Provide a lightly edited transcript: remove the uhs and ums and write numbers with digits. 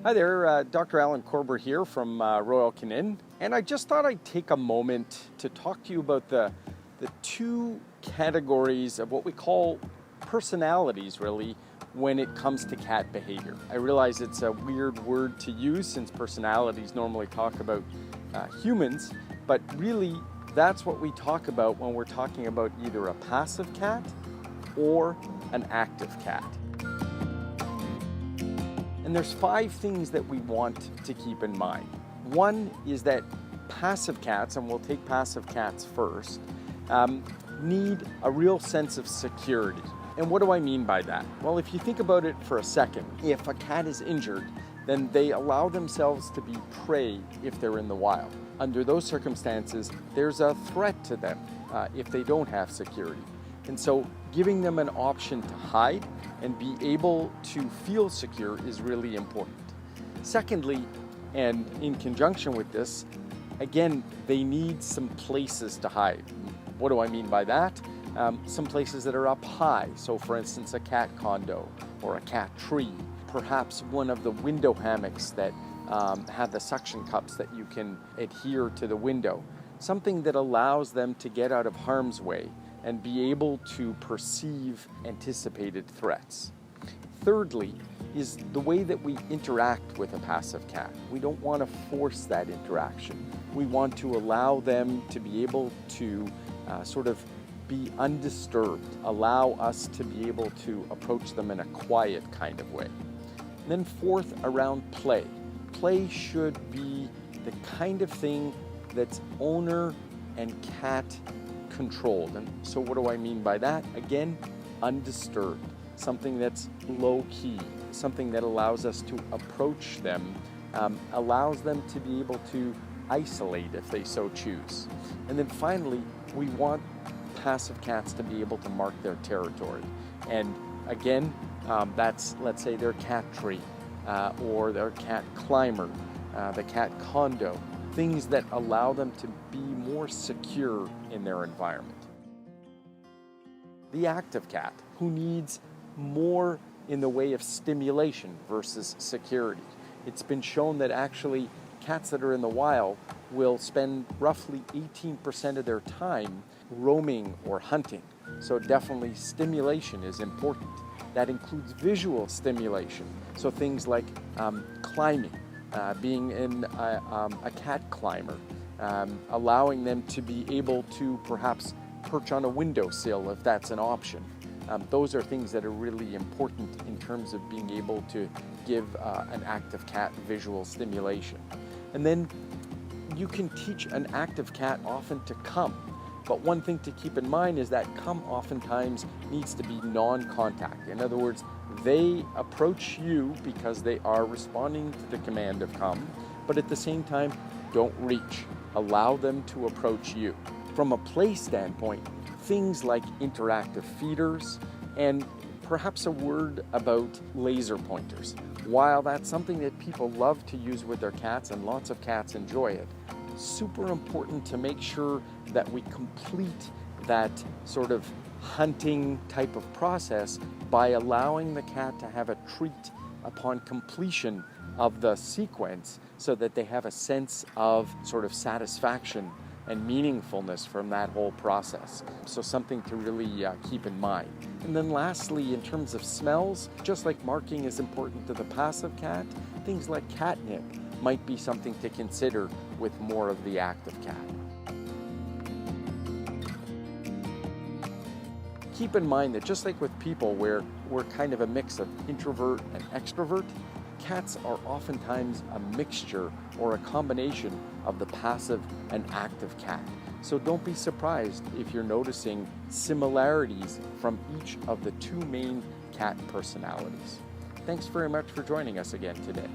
Hi there, Dr. Allan Corber here from Royal Canin, and I just thought I'd take a moment to talk to you about the two categories of what we call personalities, really, when it comes to cat behavior. I realize it's a weird word to use since personalities normally talk about humans, but really that's what we talk about when we're talking about either a passive cat or an active cat. And there's 5 things that we want to keep in mind. One is that passive cats, and we'll take passive cats first, need a real sense of security. And what do I mean by that? Well, if you think about it for a second, if a cat is injured, then they allow themselves to be prey if they're in the wild. Under those circumstances, there's a threat to them if they don't have security. And so giving them an option to hide and be able to feel secure is really important. Secondly, and in conjunction with this, again, they need some places to hide. What do I mean by that? Some places that are up high. So for instance, a cat condo or a cat tree, perhaps one of the window hammocks that have the suction cups that you can adhere to the window. Something that allows them to get out of harm's way and be able to perceive anticipated threats. Thirdly, is the way that we interact with a passive cat. We don't want to force that interaction. We want to allow them to be able to sort of be undisturbed, allow us to be able to approach them in a quiet kind of way. And then fourth, around play. Play should be the kind of thing that's owner and cat controlled. And so what do I mean by that? Again, undisturbed. Something that's low key, something that allows us to approach them, allows them to be able to isolate if they so choose. And then finally, we want passive cats to be able to mark their territory. And again, that's, let's say, their cat tree or their cat climber, the cat condo, things that allow them to be more secure in their environment. The active cat, who needs more in the way of stimulation versus security. It's been shown that actually cats that are in the wild will spend roughly 18% of their time roaming or hunting. So definitely stimulation is important. That includes visual stimulation. So things like climbing, being in a cat climber, allowing them to be able to perhaps perch on a windowsill if that's an option. Those are things that are really important in terms of being able to give an active cat visual stimulation. And then you can teach an active cat often to come. But one thing to keep in mind is that come oftentimes needs to be non-contact. In other words, they approach you because they are responding to the command of come, but at the same time, don't reach. Allow them to approach you. From a play standpoint, things like interactive feeders and perhaps a word about laser pointers. While that's something that people love to use with their cats and lots of cats enjoy it, super important to make sure that we complete that sort of hunting type of process by allowing the cat to have a treat upon completion of the sequence so that they have a sense of sort of satisfaction and meaningfulness from that whole process. So something to really keep in mind. And then lastly, in terms of smells, just like marking is important to the passive cat, things like catnip might be something to consider with more of the active cat. Keep in mind that just like with people where we're kind of a mix of introvert and extrovert, cats are oftentimes a mixture or a combination of the passive and active cat. So don't be surprised if you're noticing similarities from each of the 2 main cat personalities. Thanks very much for joining us again today.